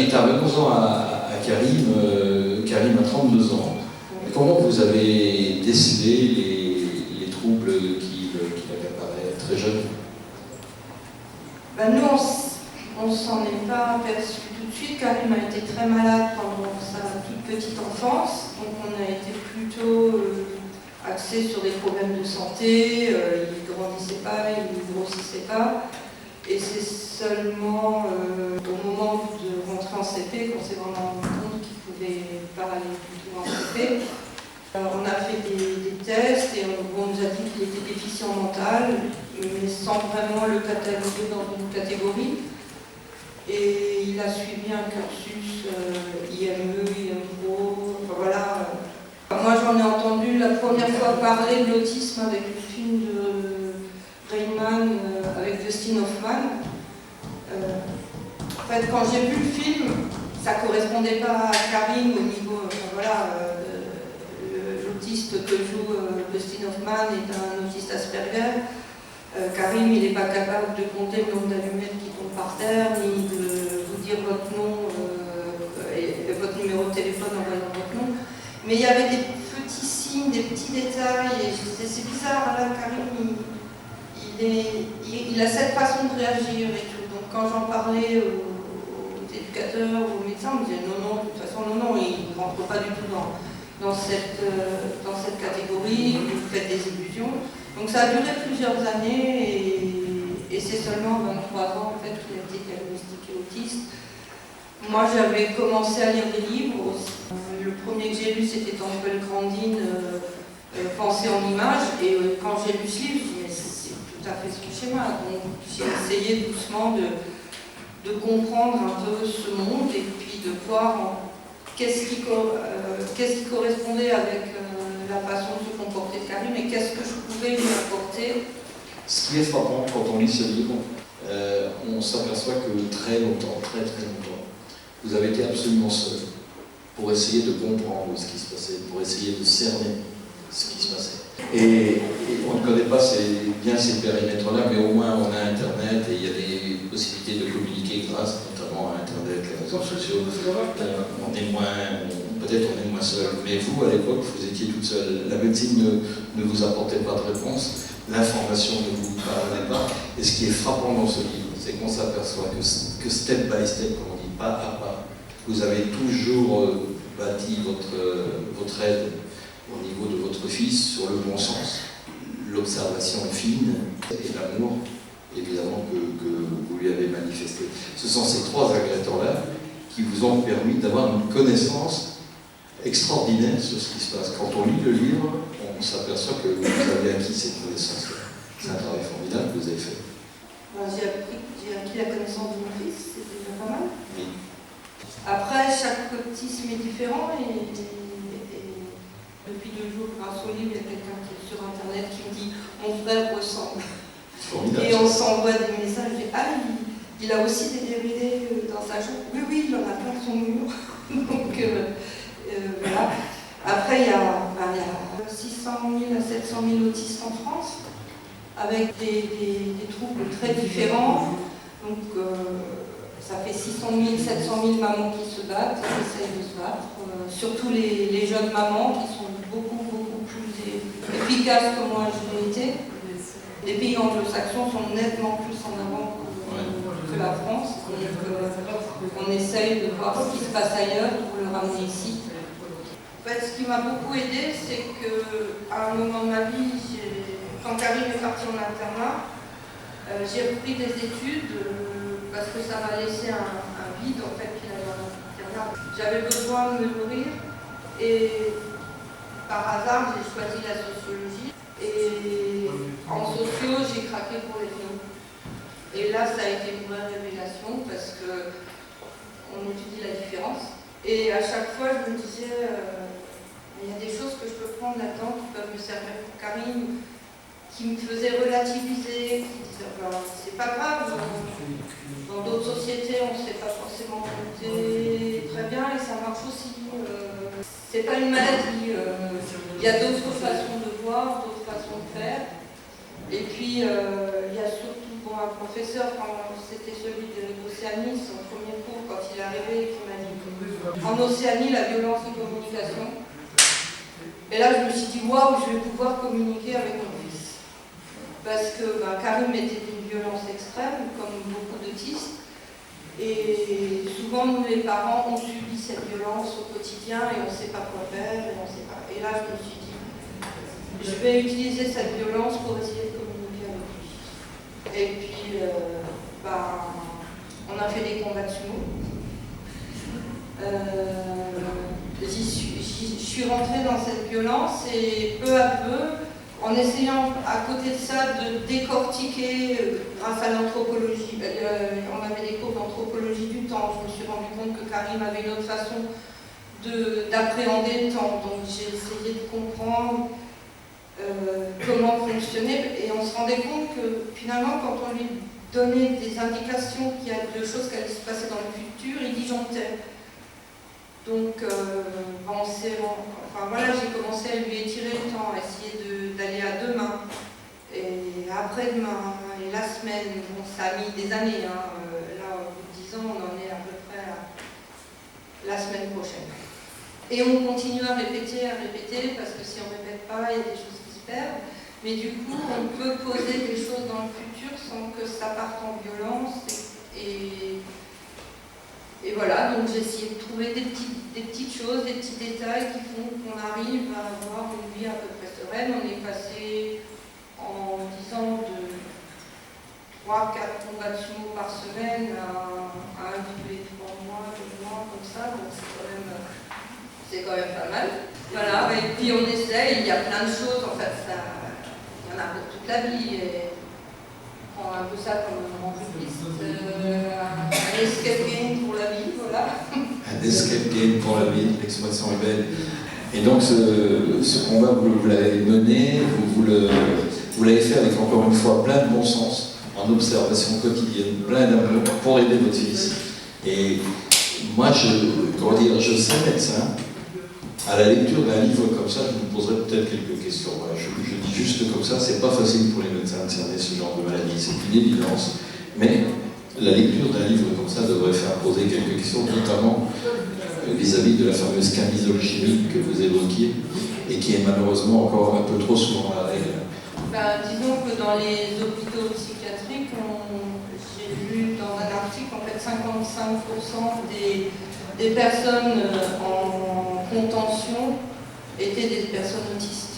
Rita, venons-en à Karim. Karim a 32 ans. Comment vous avez décelé les troubles qu'il avait apparaît très jeune? Ben nous, on s'en est pas aperçu tout de suite. Karim a été très malade pendant sa toute petite enfance, donc on a été plutôt axé sur des problèmes de santé. Il ne grandissait pas, il ne grossissait pas. Et c'est seulement au moment de rentrer en CP qu'on s'est vraiment rendu compte qu'il ne pouvait pas aller du tout en CP. On a fait des tests et on nous a dit qu'il était déficient mental, mais sans vraiment le cataloguer dans une catégorie. Et il a suivi un cursus IME, IMPRO, enfin voilà. Moi j'en ai entendu la première fois parler de l'autisme avec le film de Rainman avec Dustin Hoffman. En fait, quand j'ai vu le film, ça ne correspondait pas à Karim au niveau, l'autiste que joue Dustin Hoffman est un autiste Asperger. Karim, il n'est pas capable de compter le nombre d'allumettes qui tombent par terre, ni de vous dire votre nom et votre numéro de téléphone en voyant votre nom. Mais il y avait des petits signes, des petits détails, et je disais, c'est bizarre, là, Karim, il a cette façon de réagir et tout. Donc quand j'en parlais aux éducateurs ou aux médecins, on me disait non, de toute façon, non, il ne rentre pas du tout dans cette catégorie, vous faites des illusions. Donc ça a duré plusieurs années et c'est seulement à 23 ans en fait, qu'il a été diagnostiqué autiste. Moi j'avais commencé à lire des livres. Le premier que j'ai lu c'était Temple Grandin, Pensée en images, et quand j'ai lu ce livre, je me suis dit mais c'est tout à fait son schéma. Donc j'ai essayé doucement de comprendre un peu ce monde et puis de voir qu'est-ce qui correspondait avec la façon de se comporter de Karim et qu'est-ce que je pouvais lui apporter. Ce qui est frappant quand on lit ce livre, on s'aperçoit que très longtemps, vous avez été absolument seul pour essayer de comprendre ce qui se passait, pour essayer de cerner ce qui se passait. Et on ne connaît pas bien ces périmètres-là, mais au moins on a Internet et il y a des possibilités de communiquer grâce notamment à Internet, les réseaux sociaux. Peut-être on est moins seul, mais vous, à l'époque, vous étiez toute seule. La médecine ne vous apportait pas de réponse, l'information ne vous parvenait pas. Et ce qui est frappant dans ce livre, c'est qu'on s'aperçoit que step by step, comme on dit, pas à pas, vous avez toujours bâti votre aide au niveau de votre fils sur le bon sens, l'observation fine et l'amour, évidemment, que vous lui avez manifesté. Ce sont ces trois agrégатeurs-là qui vous ont permis d'avoir une connaissance extraordinaire sur ce qui se passe. Quand on lit le livre, on s'aperçoit que vous avez acquis cette connaissance-là. C'est un travail formidable que vous avez fait. J'ai acquis la connaissance de mon fils, c'est déjà pas mal. Oui. Après, chaque autisme est différent et depuis 2 jours, grâce au livre, il y a quelqu'un qui est sur Internet qui me dit « Mon frère ressemble ». Et on s'envoie des messages, je dis « Ah, il a aussi des DVD dans sa chambre ». Oui, il en a plein son mur. Donc, voilà. Après, il y a 600 000 à 700 000 autistes en France, avec des troubles très différents. Donc, ça fait 600 000, 700 000 mamans qui se battent, qui essayent de se battre. Surtout les jeunes mamans qui sont beaucoup plus efficaces que moi je l'ai été. Les pays anglo-saxons sont nettement plus en avant que la France. Donc, on essaye de voir ce qui se passe ailleurs pour le ramener ici. En fait, ce qui m'a beaucoup aidé, c'est qu'à un moment de ma vie, quand Karim est parti en internat, j'ai repris des études parce que ça m'a laissé un vide en fait qu'il avait en internat. J'avais besoin de me nourrir et par hasard, j'ai choisi la sociologie et en socio, j'ai craqué pour les films. Et là, ça a été une vraie révélation parce qu'on étudie la différence. Et à chaque fois, je me disais, il y a des choses que je peux prendre là-dedans qui peuvent me servir pour Karim, qui me faisaient relativiser, qui disaient, c'est pas grave, dans d'autres sociétés, on ne sait pas forcément compter très bien et ça marche aussi. C'est pas une maladie, il y a d'autres façons de voir, d'autres façons de faire. Et puis, il y a surtout un professeur, quand c'était celui d'Océanie, son premier cours, quand il est arrivé et qui m'a dit en Océanie, la violence de communication. Et là, je me suis dit, waouh, je vais pouvoir communiquer avec mon fils. Parce que Karim était d'une violence extrême, comme beaucoup d'autistes. Et souvent, nous, les parents, on subit cette violence au quotidien et on ne sait pas quoi faire. Et là, je me suis dit, je vais utiliser cette violence pour essayer de communiquer avec lui. Et puis, on a fait des combats de sumo. Je suis rentrée dans cette violence et peu à peu, en essayant à côté de ça de décortiquer grâce à l'anthropologie, on avait des cours d'anthropologie du temps, je me suis rendu compte que Karim avait une autre façon d'appréhender le temps, donc j'ai essayé de comprendre comment fonctionnait et on se rendait compte que finalement quand on lui donnait des indications de choses qui allaient se passer dans le futur, il disjonctait. Donc, j'ai commencé à lui étirer le temps, à essayer d'aller à demain, et après-demain, et la semaine. Bon, ça a mis des années, hein. Là, au bout de 10 ans, on en est à peu près à la semaine prochaine. Et on continue à répéter, parce que si on ne répète pas, il y a des choses qui se perdent. Mais du coup, on peut poser des choses dans le futur sans que ça parte en violence et voilà, donc j'ai essayé de trouver des petites choses, des petits détails qui font qu'on arrive à avoir une vie à peu près sereine. On est passé en 10 ans de 3-4 combats de sumo par semaine à un tous les 3 mois, 2 mois, comme ça, donc c'est quand même pas mal. Voilà, et puis on essaye, il y a plein de choses, en fait, il y en a pour toute la vie. Et on prend un peu ça comme un jeu un escape game pour la vie, voilà. Un escape game pour la vie, l'expression est belle. Et donc ce combat, vous l'avez mené, vous l'avez fait avec encore une fois plein de bon sens, en observation quotidienne, plein d'amour pour aider votre fils. Et moi, je serais médecin. À la lecture d'un livre comme ça, je vous poserai peut-être quelques questions. Voilà, je dis juste comme ça, c'est pas facile pour les médecins de cerner ce genre de maladie, c'est une évidence. Mais la lecture d'un livre comme ça devrait faire poser quelques questions, notamment vis-à-vis de la fameuse camisole chimique que vous évoquiez et qui est malheureusement encore un peu trop souvent la règle. Disons que dans les hôpitaux psychiatriques, j'ai lu dans un article en fait 55% des personnes en contention étaient des personnes autistes.